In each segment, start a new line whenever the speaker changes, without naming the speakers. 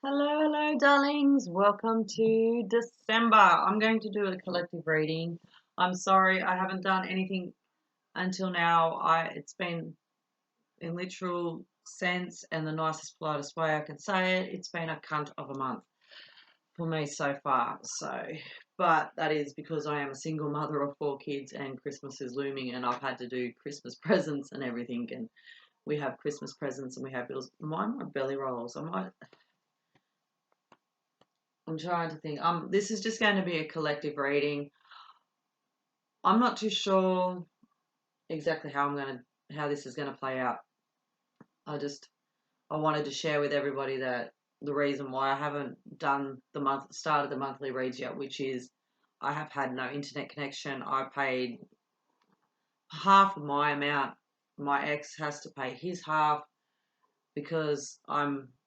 Hello, darlings. Welcome to December. I'm going to do a collective reading. I'm sorry I haven't done anything until now. It's been in literal sense and the nicest, politest way I can say it. It's been a cunt of a month for me so far. But that is because I am a single mother of 4 kids and Christmas is looming and I've had to do Christmas presents and everything. And we have Christmas presents and we have bills. My belly rolls. I'm trying to think. This is just going to be a collective reading. I'm not too sure exactly how this is gonna play out. I wanted to share with everybody that the reason why I haven't started the monthly reads yet, which is I have had no internet connection. I paid half of my amount. My ex has to pay his half because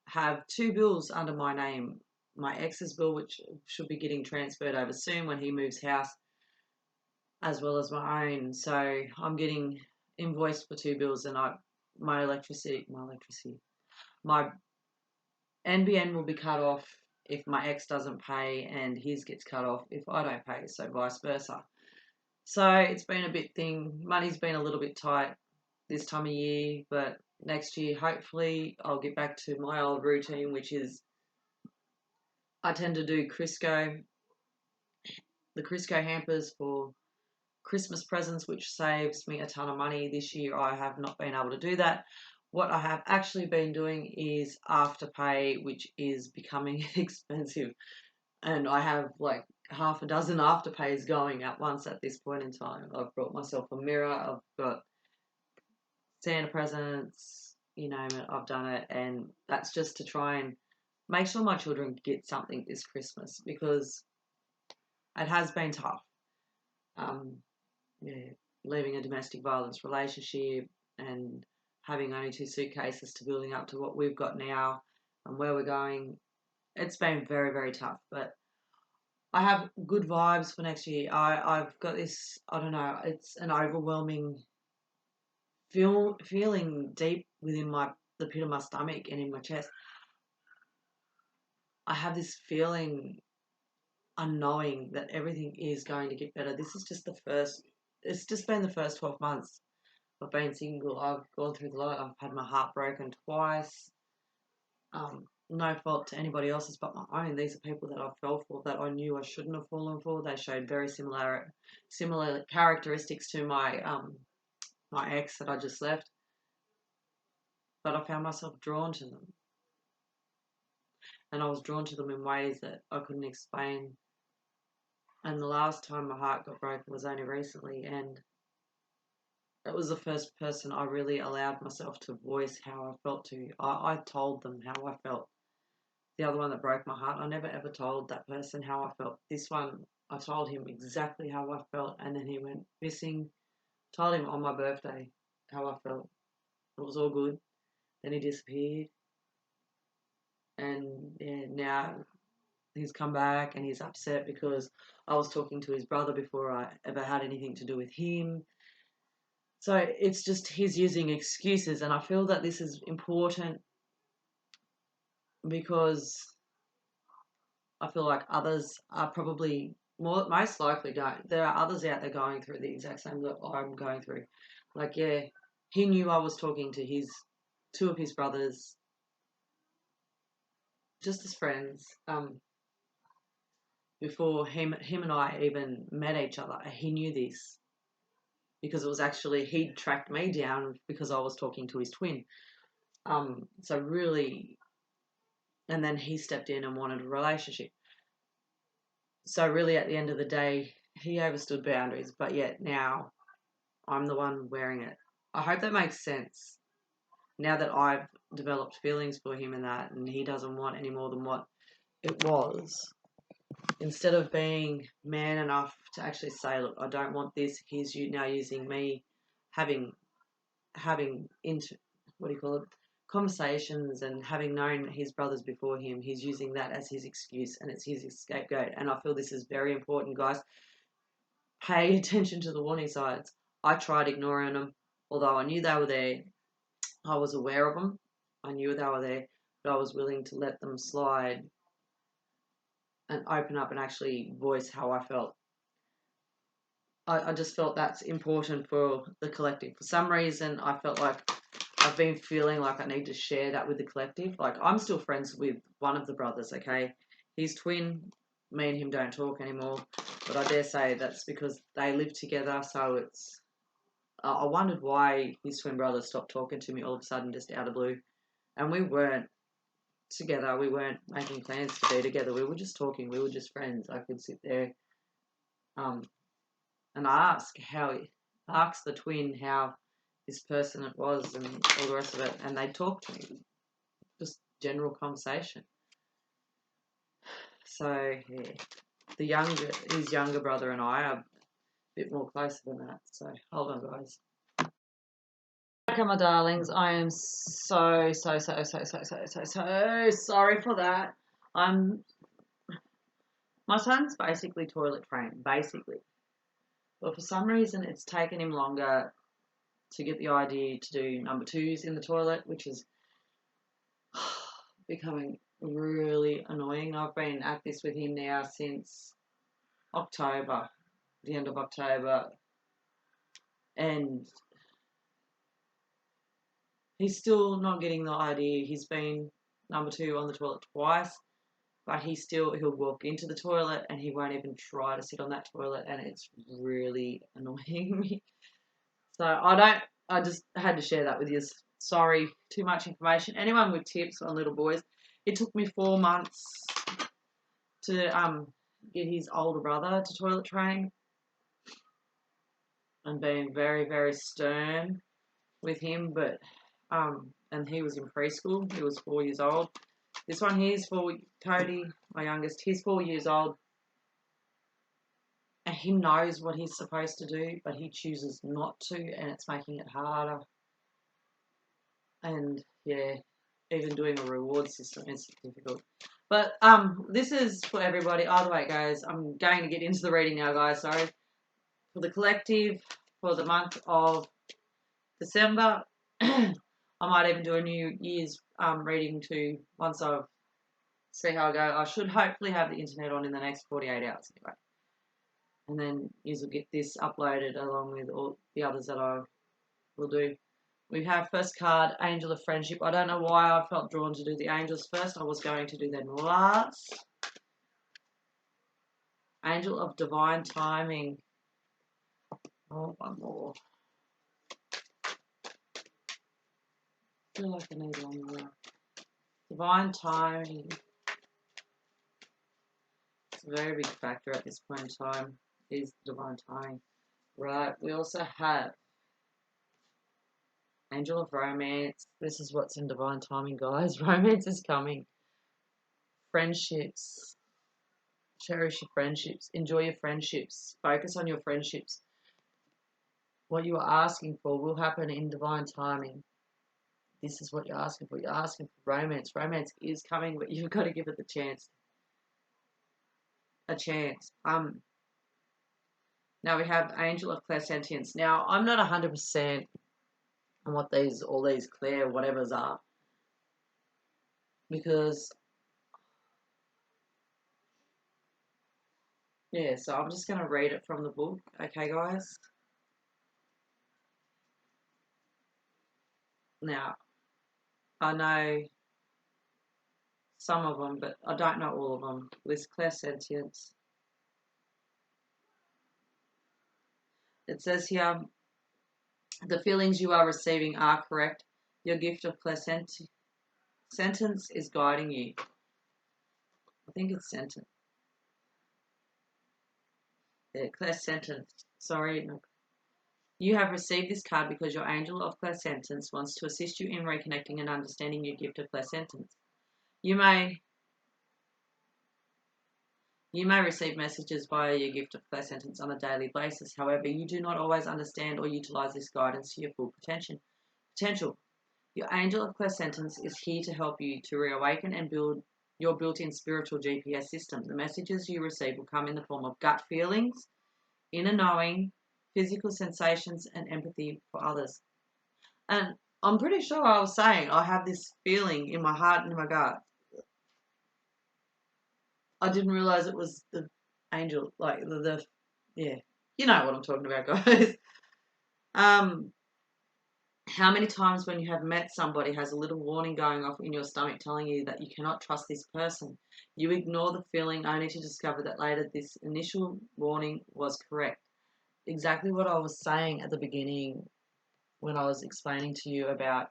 have 2 bills under my name. My ex's bill, which should be getting transferred over soon when he moves house, as well as my own. So I'm getting invoiced for 2 bills, and my NBN will be cut off if my ex doesn't pay, and his gets cut off if I don't pay. So vice versa. So it's been a bit thing. Money's been a little bit tight this time of year, but next year hopefully I'll get back to my old routine, which is I tend to do the Crisco hampers for Christmas presents, which saves me a ton of money. This year I have not been able to do that. What I have actually been doing is Afterpay, which is becoming expensive. And I have like half a dozen Afterpays going at once at this point in time. I've brought myself a mirror, I've got Santa presents, you name it, I've done it. And that's just to try and make sure my children get something this Christmas because it has been tough. Um, yeah, leaving a domestic violence relationship and having only 2 suitcases to building up to what we've got now and where we're going. It's been very, very tough, but I have good vibes for next year. I've got this, I don't know, it's an overwhelming feeling deep within the pit of my stomach and in my chest. I have this feeling unknowing that everything is going to get better. It's just been the first 12 months. I've been single. I've gone through the lot. I've had my heart broken twice. No fault to anybody else's but my own. These are people that I fell for that I knew I shouldn't have fallen for. They showed very similar characteristics to my ex that I just left, but I found myself drawn to them, and I was drawn to them in ways that I couldn't explain. And the last time my heart got broken was only recently, and that was the first person I really allowed myself to voice how I felt to. I told them how I felt. The other one that broke my heart, I never ever told that person how I felt. This one, I told him exactly how I felt, and then he went missing. Told him on my birthday how I felt. It was all good. Then he disappeared, and yeah, now he's come back and he's upset because I was talking to his brother before I ever had anything to do with him. So it's just he's using excuses, and I feel that this is important because I feel like others are probably most likely don't. There are others out there going through the exact same that I'm going through. Like, yeah, he knew I was talking to his 2 of his brothers just as friends. Before him and I even met each other, he knew this because it was actually he'd tracked me down because I was talking to his twin. So really, and then he stepped in and wanted a relationship. So really, at the end of the day, he overstood boundaries, but yet now I'm the one wearing it. I hope that makes sense. Now that I've developed feelings for him and he doesn't want any more than what it was, instead of being man enough to actually say, look, I don't want this, he's now using me, having into what do you call it, conversations, and having known his brothers before him, he's using that as his excuse and it's his scapegoat. And I feel this is very important, guys. Pay attention to the warning signs. I tried ignoring them, although I knew they were there. I was aware of them. I knew they were there, but I was willing to let them slide and open up and actually voice how I felt. I just felt that's important for the collective. For some reason, I felt like I've been feeling like I need to share that with the collective. Like, I'm still friends with one of the brothers, okay? His twin, me and him don't talk anymore, but I dare say that's because they live together, so it's... I wondered why his twin brother stopped talking to me all of a sudden, just out of the blue. And we weren't together, we weren't making plans to be together, we were just talking, we were just friends. I could sit there and ask the twin how this person it was and all the rest of it, and they talked to me, just general conversation. So yeah, his younger brother and I are a bit more closer than that. So hold on, guys. Okay, my darlings, I am so sorry for that. My son's basically toilet trained, basically. But for some reason, it's taken him longer to get the idea to do number twos in the toilet, which is becoming really annoying. I've been at this with him now since October, the end of October, and he's still not getting the idea. He's been number two on the toilet twice, but he'll walk into the toilet and he won't even try to sit on that toilet, and it's really annoying me. So I just had to share that with you. Sorry, too much information. Anyone with tips on little boys? It took me 4 months to get his older brother to toilet train, and being very, very stern with him, but and he was in preschool. He was 4 years old. This one here's Cody, my youngest. He's 4 years old, and he knows what he's supposed to do, but he chooses not to, and it's making it harder. And yeah, even doing a reward system is difficult. But this is for everybody. Either way it goes, I'm going to get into the reading now, guys. Sorry. For the collective, for the month of December, I might even do a New Year's reading too once I've see how I go. I should hopefully have the internet on in the next 48 hours anyway. And then you will get this uploaded along with all the others that I will do. We have first card, Angel of Friendship. I don't know why I felt drawn to do the angels first. I was going to do them last. Angel of Divine Timing. Oh, one more. I feel like I need one more. Divine Timing. It's a very big factor at this point in time, is divine timing. Right, we also have Angel of Romance. This is what's in divine timing, guys. Romance is coming. Friendships. Cherish your friendships. Enjoy your friendships. Focus on your friendships. What you are asking for will happen in divine timing. This is what you're asking for. You're asking for romance. Romance is coming, but you've got to give it the chance. A chance. Now we have Angel of Clairsentience. Now, I'm not 100% on what all these clear whatevers are, because yeah, so I'm just going to read it from the book, okay guys? Now, I know some of them, but I don't know all of them. With clairsentience, it says here, the feelings you are receiving are correct. Your gift of clairsentience is guiding you. I think it's sentence. Yeah, clairsentience. Sorry. You have received this card because your angel of clairsentience wants to assist you in reconnecting and understanding your gift of clairsentience. You may receive messages via your gift of clairsentience on a daily basis. However, you do not always understand or utilize this guidance to your full potential. Your angel of clairsentience is here to help you to reawaken and build your built-in spiritual GPS system. The messages you receive will come in the form of gut feelings, inner knowing, physical sensations, and empathy for others. And I'm pretty sure I was saying I have this feeling in my heart and in my gut. I didn't realize it was the angel, like yeah, you know what I'm talking about, guys. um, how many times when you have met somebody has a little warning going off in your stomach telling you that you cannot trust this person? You ignore the feeling only to discover that later this initial warning was correct. Exactly what I was saying at the beginning when I was explaining to you about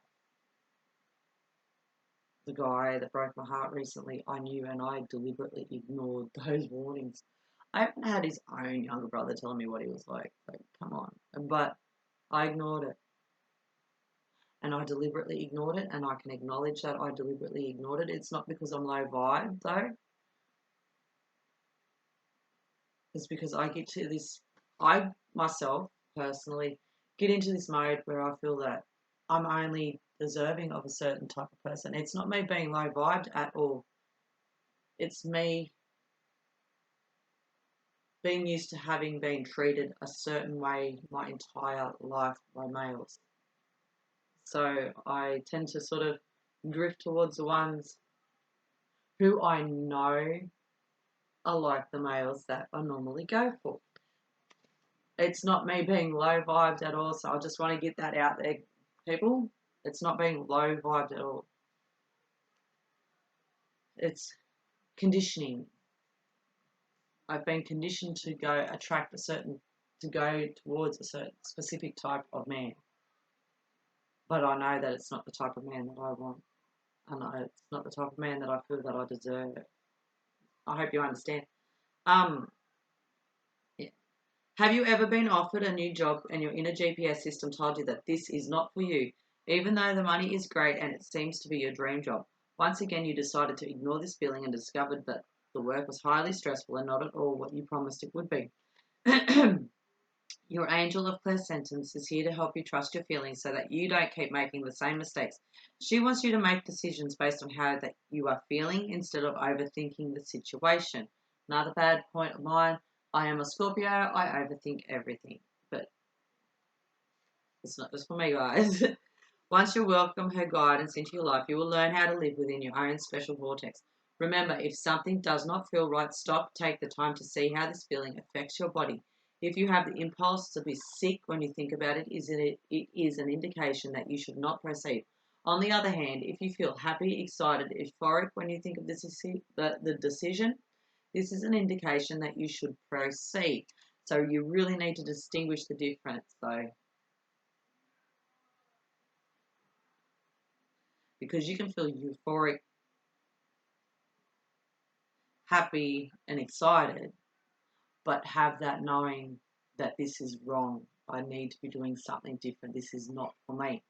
the guy that broke my heart recently. I knew, and I deliberately ignored those warnings. I haven't had his own younger brother telling me what he was like. Like, come on. But I ignored it. And I deliberately ignored it, and I can acknowledge that I deliberately ignored it. It's not because I'm low vibe, though. It's because I get to this, I myself personally get into this mode where I feel that I'm only deserving of a certain type of person. It's not me being low vibed at all. It's me being used to having been treated a certain way my entire life by males. So I tend to sort of drift towards the ones who I know are like the males that I normally go for. It's not me being low vibed at all, so I just want to get that out there, people. It's not being low vibed at all. It's conditioning. I've been conditioned to go towards a certain specific type of man. But I know that it's not the type of man that I want. I know it's not the type of man that I feel that I deserve. I hope you understand. Um, yeah. Have you ever been offered a new job and your inner GPS system told you that this is not for you, even though the money is great and it seems to be your dream job? Once again, you decided to ignore this feeling and discovered that the work was highly stressful and not at all what you promised it would be. Your angel of clairsentience is here to help you trust your feelings so that you don't keep making the same mistakes. She wants you to make decisions based on how that you are feeling instead of overthinking the situation. Another bad point of mine, I am a Scorpio, I overthink everything. But it's not just for me, guys. Once you welcome her guidance into your life, you will learn how to live within your own special vortex. Remember, if something does not feel right, stop, take the time to see how this feeling affects your body. If you have the impulse to be sick when you think about it, it is an indication that you should not proceed. On the other hand, if you feel happy, excited, euphoric when you think of the decision, this is an indication that you should proceed. So you really need to distinguish the difference, though. Because you can feel euphoric, happy, and excited, but have that knowing that this is wrong. I need to be doing something different. This is not for me.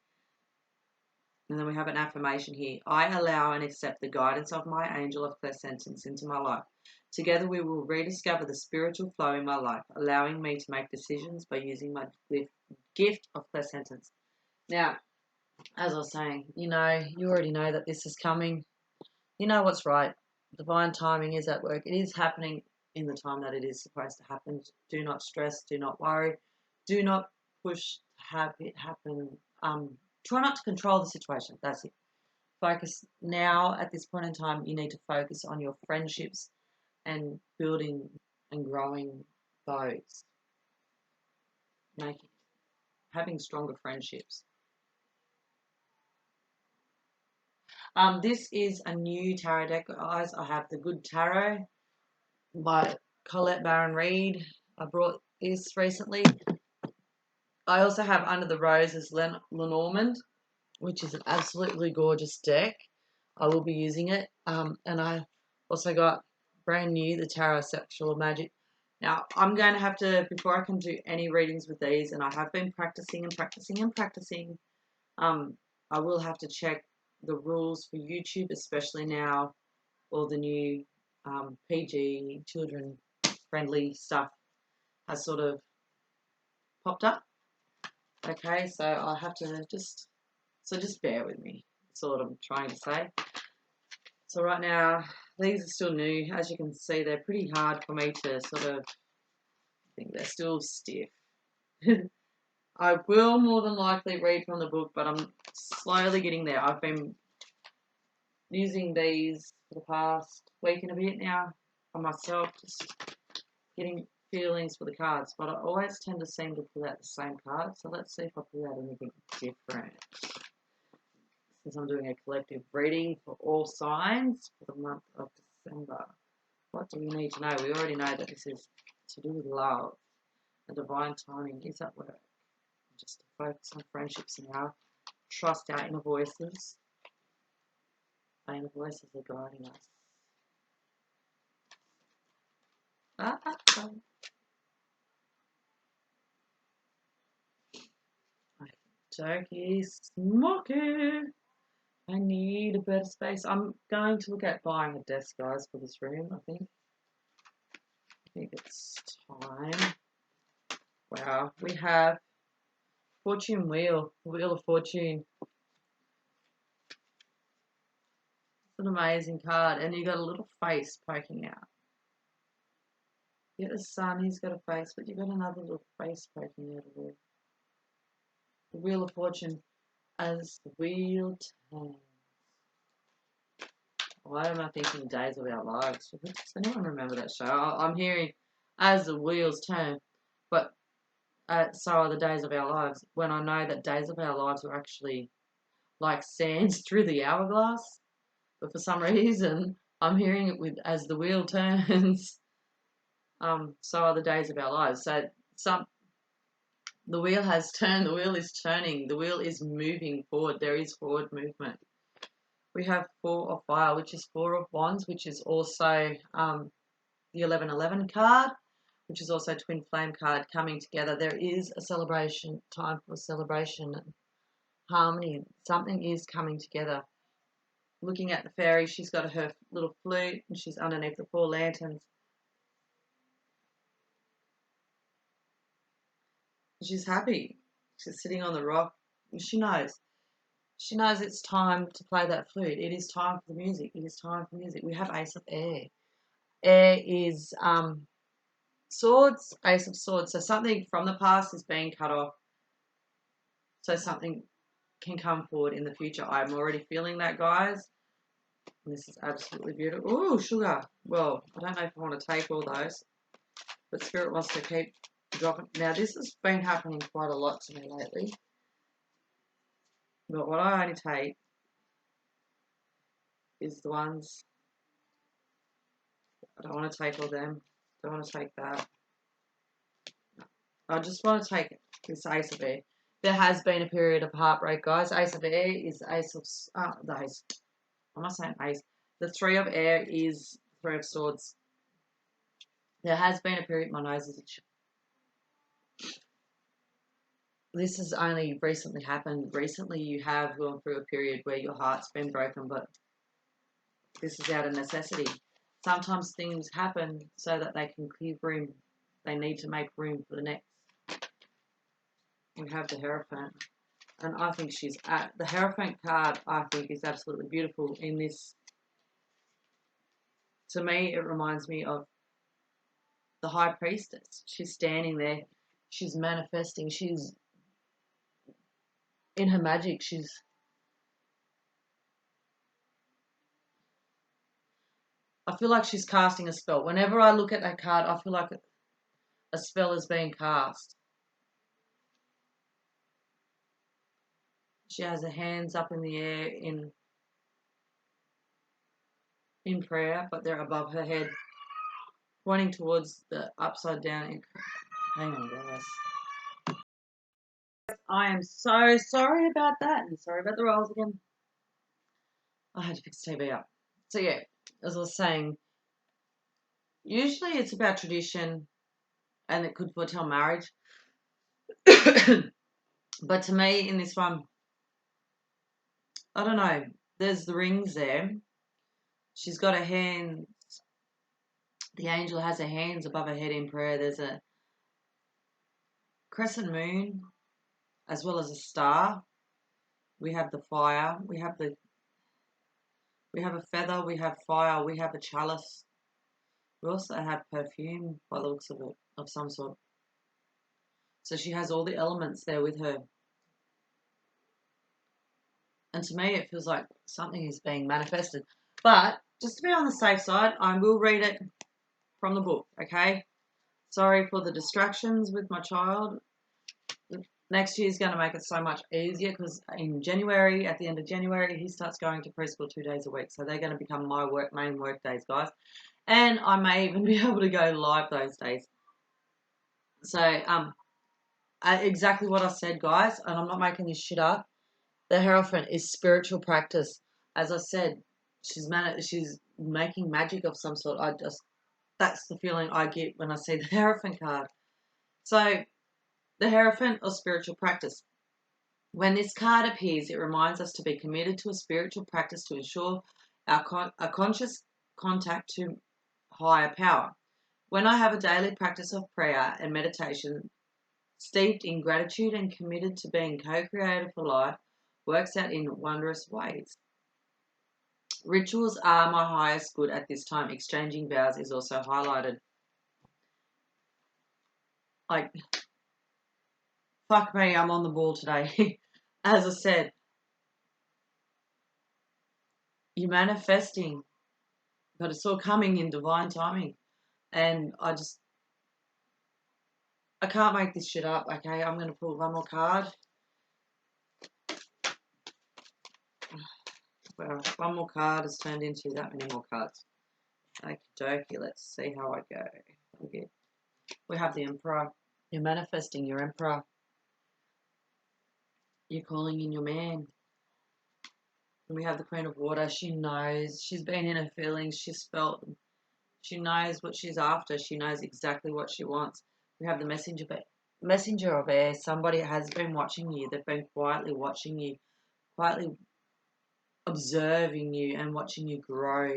And then we have an affirmation here. I allow and accept the guidance of my angel of clairsentience into my life. Together we will rediscover the spiritual flow in my life, allowing me to make decisions by using my gift of clairsentience. Now, as I was saying, you already know that this is coming. You know what's right. Divine timing is at work. It is happening in the time that it is supposed to happen. Do not stress. Do not worry. Do not push to have it happen. Try not to control the situation. That's it. Focus now at this point in time. You need to focus on your friendships and building and growing those. Having stronger friendships. This is a new tarot deck, guys. I have the Good Tarot by Colette Baron Reed. I brought this recently. I also have Under the Roses Lenormand, which is an absolutely gorgeous deck. I will be using it. And I also got brand new, the Tarot Sexual Magic. Now, I'm going to have to, before I can do any readings with these, and I have been practicing and practicing and practicing, I will have to check the rules for YouTube, especially now all the new PG, children-friendly stuff has sort of popped up. Okay, so I'll have to just bear with me. That's all I'm trying to say. So right now, these are still new. As you can see, they're pretty hard for me to sort of, I think they're still stiff. I will more than likely read from the book, but I'm slowly getting there. I've been using these for the past week and a bit now for myself, just getting feelings for the cards, but I always tend to seem to pull out the same card, so let's see if I pull out anything different. Since I'm doing a collective reading for all signs for the month of December. What do we need to know? We already know that this is to do with love and divine timing is at work. Just to focus on friendships now. Trust our inner voices. Our inner voices are guiding us. Turkey smoky. I need a better space. I'm going to look at buying a desk, guys, for this room, I think. I think it's time. Wow, we have Fortune Wheel, Wheel of Fortune. It's an amazing card, and you got a little face poking out. You got the sun, he's got a face, but you got another little face poking out of there. The Wheel of Fortune as the wheel turns. Why am I thinking Days of Our Lives? Does anyone remember that show? I'm hearing as the wheels turn, but so are the days of our lives. When I know that days of our lives are actually like sands through the hourglass, but for some reason I'm hearing it with as the wheel turns. So are the days of our lives. So the wheel has turned. The wheel is turning. The wheel is moving forward. There is forward movement. We have Four of Fire, which is Four of Wands, which is also the 1111 card, which is also Twin Flame card coming together. There is a celebration, time for celebration and harmony. Something is coming together. Looking at the fairy, she's got her little flute and she's underneath the 4 lanterns. She's happy. She's sitting on the rock. She knows. She knows it's time to play that flute. It is time for the music. It is time for music. We have Ace of Air. Air is swords, Ace of Swords. So something from the past is being cut off. So something can come forward in the future. I'm already feeling that, guys. And this is absolutely beautiful. Oh, sugar. Well, I don't know if I want to take all those, but Spirit wants to keep dropping. Now, this has been happening quite a lot to me lately. But what I only take is the ones. I don't want to take all them. Don't want to take that. No. I just want to take this Ace of Air. There has been a period of heartbreak, guys. Ace of Air is Ace of... the Ace. I'm not saying Ace. The 3 of Air is 3 of Swords. There has been a period... My nose is itchy. This has only recently happened. Recently you have gone through a period where your heart's been broken, but this is out of necessity. Sometimes things happen so that they can clear room. They need to make room for the next. We have the Hierophant. And I think she's at the Hierophant card, I think, is absolutely beautiful in this. To me, it reminds me of the High Priestess. She's standing there. She's manifesting. She's in her magic. I feel like she's casting a spell. Whenever I look at that card, I feel like a spell is being cast. She has her hands up in the air in prayer, but they're above her head, pointing towards the upside down. Hang on, guys. I am so sorry about that, and sorry about the rolls again. I had to fix the TV up. So yeah, as I was saying, usually it's about tradition, and it could foretell marriage. But to me, in this one, I don't know. There's the rings there. She's got her hands. The angel has her hands above her head in prayer. There's a crescent moon, as well as a star. We have the fire. We have a feather. We have fire. We have a chalice. We also have perfume, by the looks of it, of some sort. So she has all the elements there with her. And to me, it feels like something is being manifested. But just to be on the safe side, I will read it from the book, okay? Sorry for the distractions with my child. Next year is going to make it so much easier because in January, at the end of January, he starts going to preschool 2 days a week. So they're going to become my main work days, guys. And I may even be able to go live those days. So exactly what I said, guys, and I'm not making this shit up. The Hierophant is spiritual practice. As I said, she's making magic of some sort. That's the feeling I get when I see the Hierophant card. So the Hierophant or spiritual practice. When this card appears, it reminds us to be committed to a spiritual practice to ensure our conscious contact to higher power. When I have a daily practice of prayer and meditation, steeped in gratitude and committed to being co-creator for life, works out in wondrous ways. Rituals are my highest good at this time. Exchanging vows is also highlighted. Like, fuck me, I'm on the ball today. As I said, you're manifesting, but it's all coming in divine timing. And I can't make this shit up, okay? I'm going to pull one more card. Well, one more card has turned into that many more cards. Okie dokie, let's see how I go. Okay. We have the Emperor. You're manifesting your Emperor. You're calling in your man. And we have the Queen of Water. She knows. She's been in her feelings. She's felt. She knows what she's after. She knows exactly what she wants. We have the Messenger of Air. Somebody has been watching you. They've been quietly watching you. Quietly observing you and watching you grow.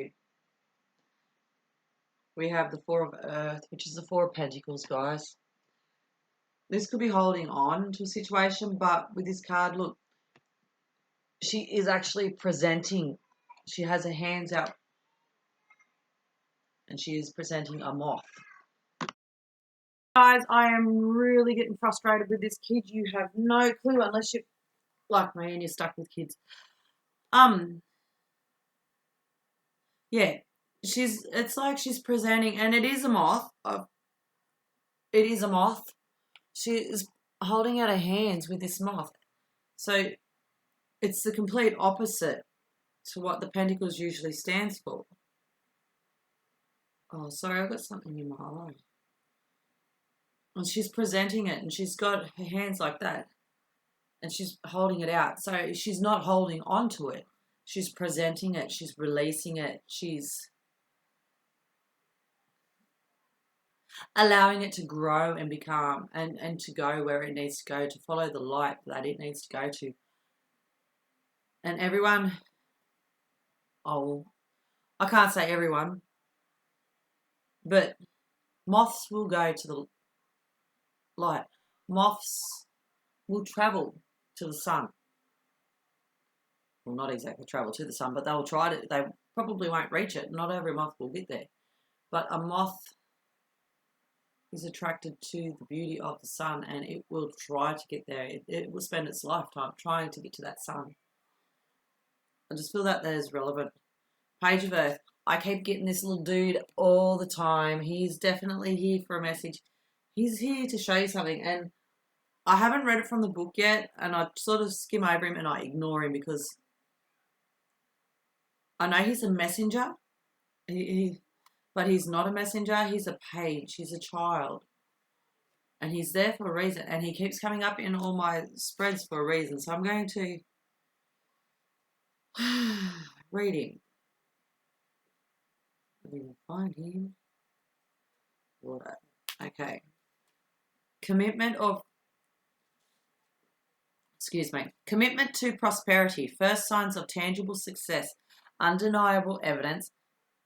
We have the Four of Earth, which is the Four of Pentacles, guys. This could be holding on to a situation, but with this card, look, she is actually presenting. She has her hands out and she is presenting a moth. Guys, I am really getting frustrated with this kid. You have no clue unless you're like me and you're stuck with kids. Yeah, it's like she's presenting, and it is a moth. It is a moth. She is holding out her hands with this moth. So it's the complete opposite to what the Pentacles usually stands for. Oh, sorry, I've got something in my eye. And she's presenting it, and she's got her hands like that, and she's holding it out. So she's not holding on to it. She's presenting it. She's releasing it. She's allowing it to grow and become and to go where it needs to go, to follow the light that it needs to go to. And everyone, I can't say everyone, but moths will go to the light. Moths will travel to the sun. Well, not exactly travel to the sun, but they'll try to. They probably won't reach it. Not every moth will get there. But a moth is attracted to the beauty of the sun, and it will try to get there. It will spend its lifetime trying to get to that sun. I just feel that is relevant. Page of Earth. I keep getting this little dude all the time. He's definitely here for a message. He's here to show you something. And I haven't read it from the book yet, and I sort of skim over him and I ignore him because I know he's a messenger, but he's not a messenger. He's a page. He's a child. And he's there for a reason. And he keeps coming up in all my spreads for a reason. So I'm going to read him. We will find him. Water. Okay. Commitment to prosperity. First signs of tangible success. Undeniable evidence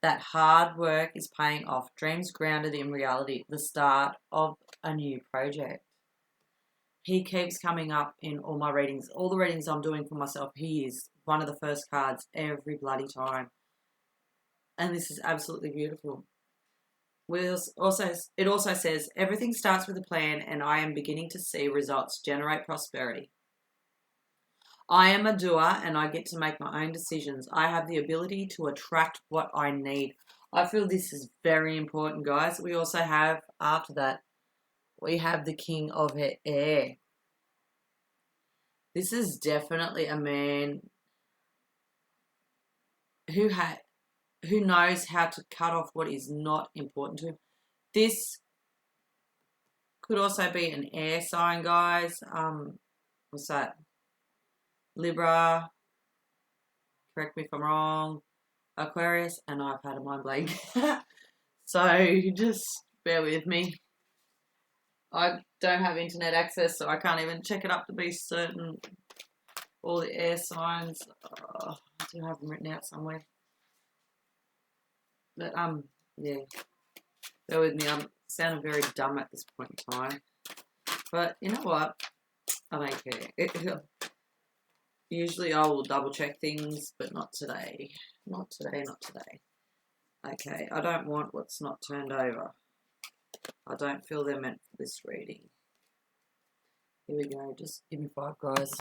that hard work is paying off. Dreams grounded in reality. The start of a new project. He keeps coming up in all my readings. All the readings I'm doing for myself, he is one of the first cards every bloody time. And this is absolutely beautiful. it also says, everything starts with a plan and I am beginning to see results generate prosperity. I am a doer and I get to make my own decisions. I have the ability to attract what I need. I feel this is very important, guys. We also have, after that, we have the King of Air. This is definitely a man who knows how to cut off what is not important to him. This could also be an air sign, guys. What's that? Libra. Correct me if I'm wrong. Aquarius, and I've had a mind blank. So just bear with me. I don't have internet access, so I can't even check it up to be certain. All the air signs. I do have them written out somewhere. But yeah. Bear with me. I'm sounding very dumb at this point in time. But you know what? I don't care. Usually I will double check things, but not today. Not today, not today. Okay, I don't want what's not turned over. I don't feel they're meant for this reading. Here we go. Just give me 5, guys.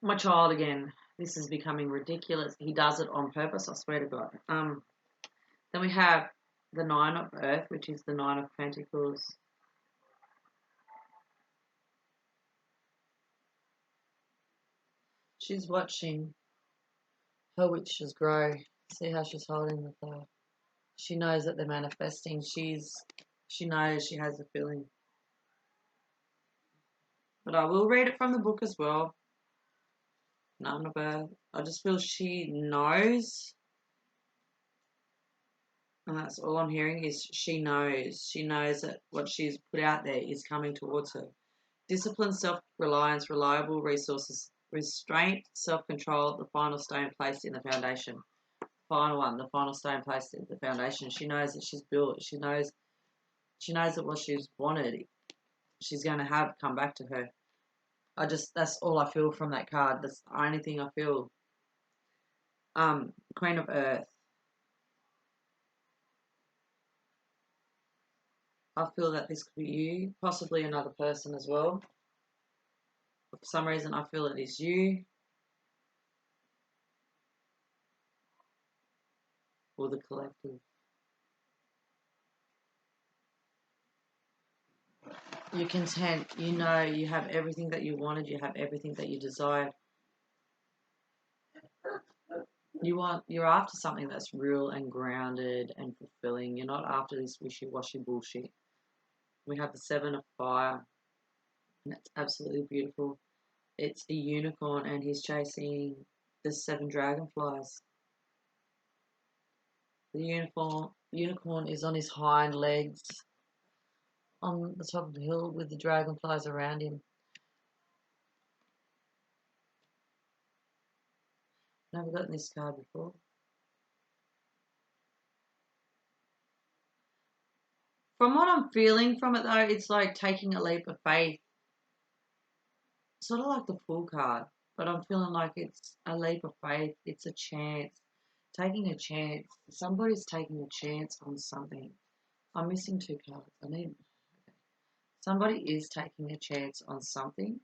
My child again. This is becoming ridiculous. He does it on purpose, I swear to God. Then we have the 9 of Earth, which is the 9 of Pentacles. She's watching her witches grow. See how she's holding the flower. She knows that they're manifesting. She knows, she has a feeling. But I will read it from the book as well. 9 of Earth. I just feel she knows. And that's all I'm hearing is she knows. She knows that what she's put out there is coming towards her. Discipline, self-reliance, reliable resources, restraint, self-control, the final stone placed in the foundation. Final one, the final stone placed in the foundation. She knows that she's built. She knows that what she's wanted, she's going to have come back to her. That's all I feel from that card. That's the only thing I feel. Queen of Earth. I feel that this could be you, possibly another person as well. For some reason, I feel it is you. Or the collective. You're content. You know you have everything that you wanted. You have everything that you desired. You're after something that's real and grounded and fulfilling. You're not after this wishy-washy bullshit. We have the 7 of Fire. And that's absolutely beautiful. It's a unicorn and he's chasing the 7 dragonflies. The unicorn is on his hind legs on the top of the hill with the dragonflies around him. Never gotten this card before. From what I'm feeling from it though, it's like taking a leap of faith. Sort of like the Fool card, but I'm feeling like it's a leap of faith. It's a chance. Taking a chance. Somebody's taking a chance on something. I'm missing 2 cards. Somebody is taking a chance on something.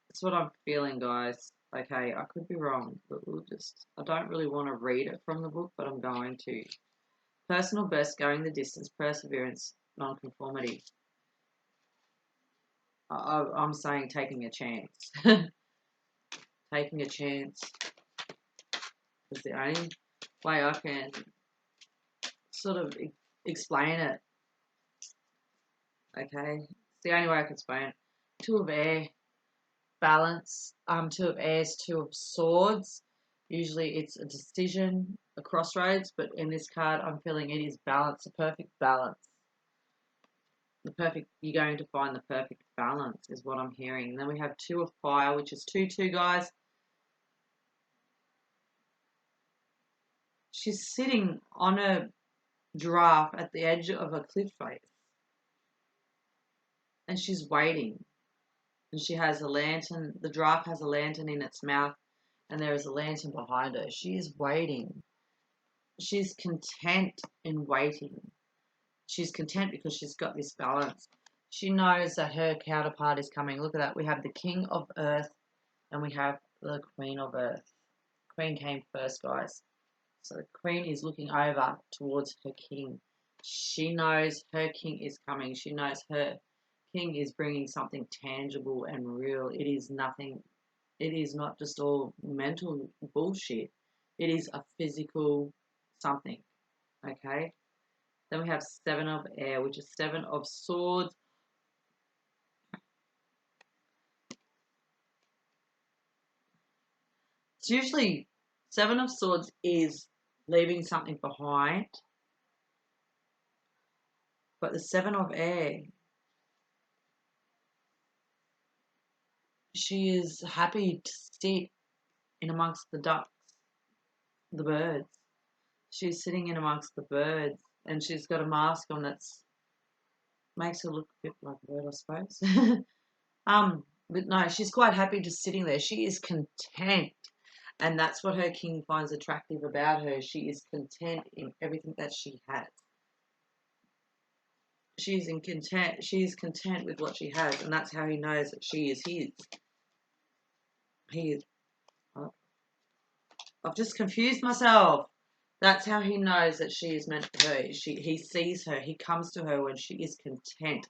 That's what I'm feeling, guys. Okay, I could be wrong, but I don't really want to read it from the book, but I'm going to. Personal best, going the distance, perseverance, non-conformity. I'm saying taking a chance. Taking a chance is the only way I can sort of explain it. Okay, it's the only way I can explain it. 2 of Air, balance. 2 of Airs, 2 of Swords. Usually it's a decision, a crossroads, but in this card I'm feeling it is balance, a perfect balance. You're going to find the perfect balance is what I'm hearing. And then we have 2 of Fire, which is 2-2, guys. She's sitting on a giraffe at the edge of a cliff face. And she's waiting. And she has a lantern. The giraffe has a lantern in its mouth. And there is a lantern behind her. She is waiting. she's content in waiting. She's content because she's got this balance. She knows that her counterpart is coming. Look at that. We have the King of Earth and we have the Queen of Earth. Queen came first, guys. So the Queen is looking over towards her King. She knows her King is coming. She knows her King is bringing something tangible and real. It is nothing. It is not just all mental bullshit. It is a physical something. Okay? Then we have Seven of Air, which is Seven of Swords. It's usually Seven of Swords is leaving something behind. But the Seven of Air, she is happy to sit in amongst the ducks, the birds. She's sitting in amongst the birds and she's got a mask on that makes her look a bit like a bird, I suppose. But no, she's quite happy just sitting there. She is content. And that's what her King finds attractive about her. She is content in everything that she has. She's content with what she has, and that's how he knows that she is his. He is. Oh, I've just confused myself. That's how he knows that she is meant for her. He sees her. He comes to her when she is content.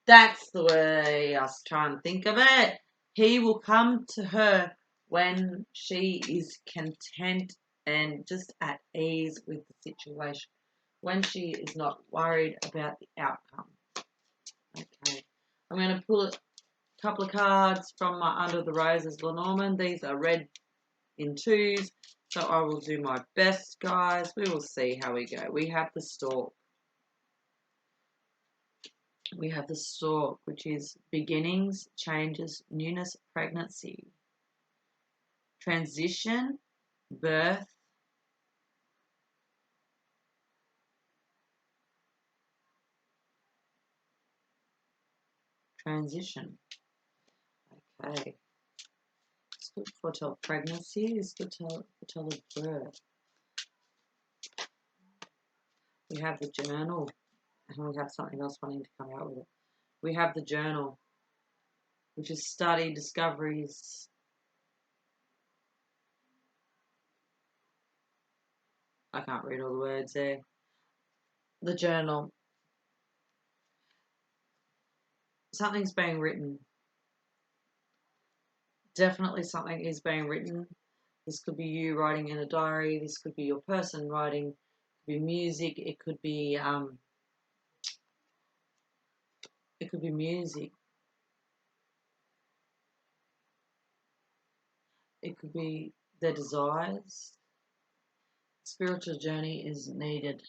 That's the way I was trying to think of it. He will come to her when she is content and just at ease with the situation. When she is not worried about the outcome. Okay. I'm going to pull a couple of cards from my Under the Roses Lenormand. These are red in twos. So I will do my best, guys. We will see how we go. We have the Stork. We have the Stork, which is beginnings, changes, newness, pregnancy, transition, birth, transition. Okay. This could foretell pregnancy. This could foretell a birth. We have the Journal. And we have something else wanting to come out with it. We have the Journal, which is study, discoveries. I can't read all the words there. The Journal. Something's being written. Definitely something is being written. This could be you writing in a diary. This could be your person writing. It could be music. It could be music. It could be their desires. Spiritual journey is needed.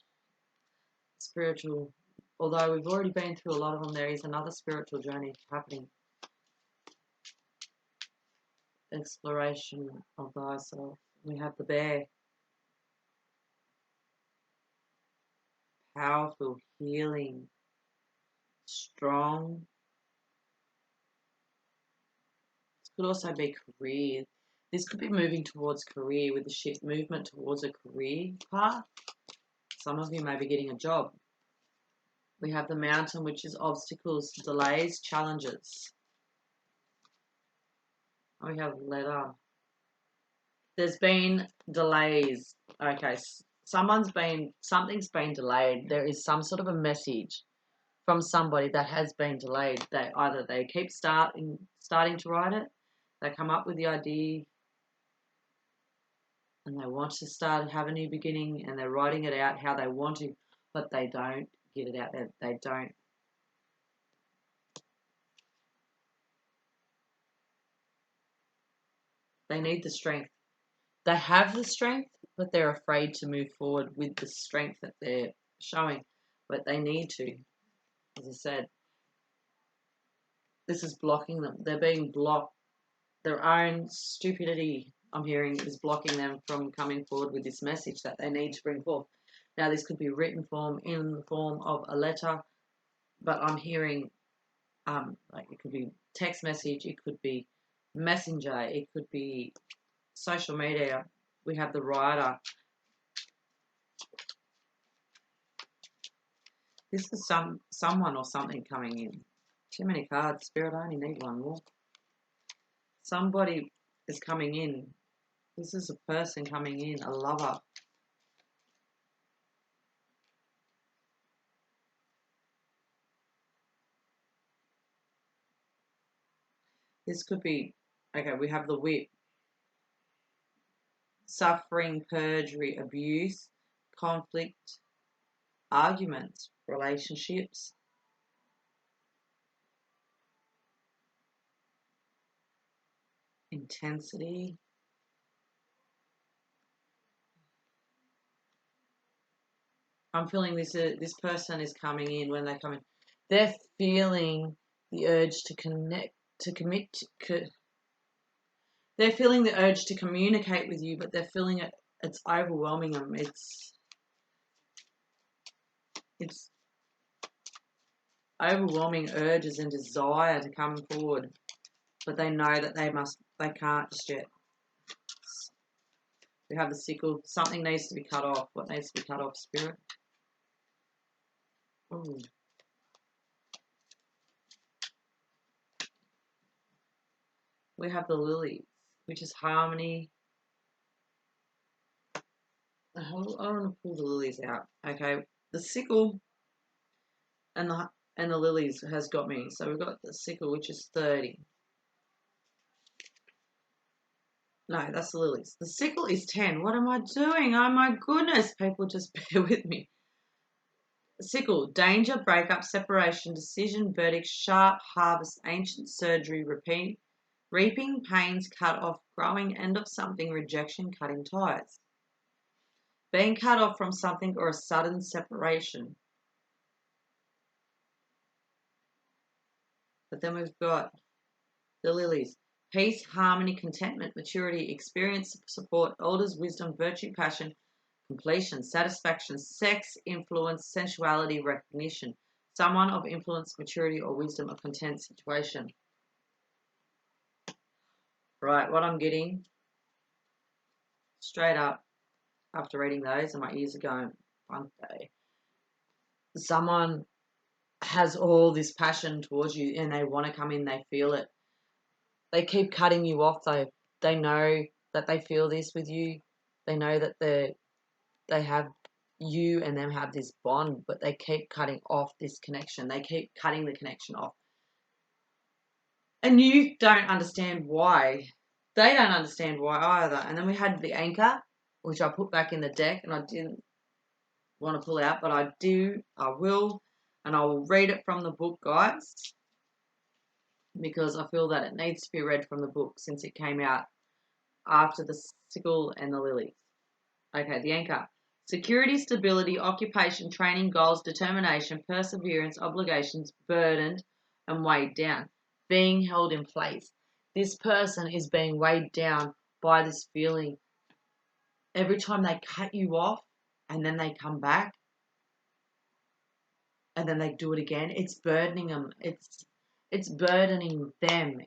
Spiritual, although we've already been through a lot of them, there is another spiritual journey happening. Exploration of thyself. We have the Bear. Powerful, healing, strong. This could also be career. This could be moving towards career with the shift, movement towards a career path. Some of you may be getting a job. We have the Mountain, which is obstacles, delays, challenges. We have Letter. There's been delays. Okay, something's been delayed. There is some sort of a message from somebody that has been delayed. They keep starting to write it. They come up with the idea and they want to have a new beginning and they're writing it out how they want to, but they don't get it out there. They don't. They need the strength. They have the strength, but they're afraid to move forward with the strength that they're showing. But they need to. As I said, this is blocking them. They're being blocked. Their own stupidity, I'm hearing, is blocking them from coming forward with this message that they need to bring forth. Now, this could be written form, in the form of a letter, but I'm hearing, like it could be text message, it could be messenger, it could be social media. We have the Rider. This is someone or something coming in. Too many cards, Spirit. I only need one more. Somebody is coming in. This is a person coming in, a lover. This could be, okay, we have the whip. Suffering, perjury, abuse, conflict, arguments, relationships. Intensity. I'm feeling this person is coming in. When they come in, they're feeling the urge to connect, to commit. They're feeling the urge to communicate with you, but they're feeling it. It's overwhelming them. It's overwhelming urges and desire to come forward, but they know that they can't just yet. We have the sickle. Something needs to be cut off. What needs to be cut off, Spirit? Ooh. We have the lilies, which is harmony. I want to pull the lilies out. Okay, the sickle and the lilies has got me. So we've got the sickle, which is 30. No, that's the lilies. The sickle is 10. What am I doing? Oh my goodness. People, just bear with me. Sickle, danger, breakup, separation, decision, verdict, sharp, harvest, ancient surgery, reaping, pains, cut off, growing, end of something, rejection, cutting ties. Being cut off from something or a sudden separation. But then we've got the lilies. Peace, harmony, contentment, maturity, experience, support, elders, wisdom, virtue, passion, completion, satisfaction, sex, influence, sensuality, recognition. Someone of influence, maturity, or wisdom, a content situation. Right, what I'm getting straight up after reading those, and my ears are going, Monday. Someone has all this passion towards you and they want to come in, they feel it. They keep cutting you off though. They know that they feel this with you. They know that they have you and them have this bond, but they keep cutting off this connection. They keep cutting the connection off. And you don't understand why. They don't understand why either. And then we had the anchor, which I put back in the deck, and I didn't want to pull out, but I will, and I will read it from the book, guys, because I feel that it needs to be read from the book since it came out after the sickle and the lilies. Okay, the anchor. Security, stability, occupation, training, goals, determination, perseverance, obligations, burdened and weighed down, being held in place. This person is being weighed down by this feeling. Every time they cut you off and then they come back and then they do it again, it's burdening them. It's burdening them.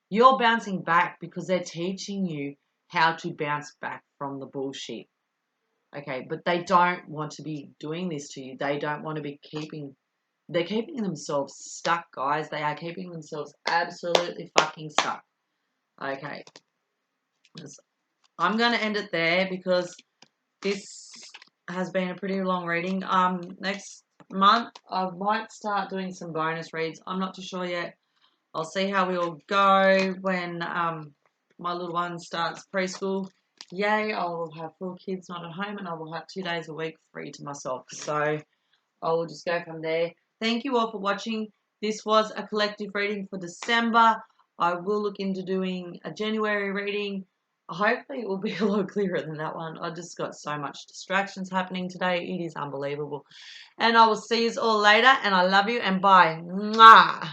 You're bouncing back because they're teaching you how to bounce back from the bullshit. Okay, but they don't want to be doing this to you. They don't want to be they're keeping themselves stuck, guys. They are keeping themselves absolutely fucking stuck. Okay. I'm going to end it there because this has been a pretty long reading. Next month, I might start doing some bonus reads. I'm not too sure yet. I'll see how we all go when my little one starts preschool. Yay, I will have 4 kids not at home and I will have 2 days a week free to myself. So I will just go from there. Thank you all for watching. This was a collective reading for December. I will look into doing a January reading. Hopefully it will be a lot clearer than that one. I just got so much distractions happening today. It is unbelievable. And I will see you all later and I love you and bye. Mwah.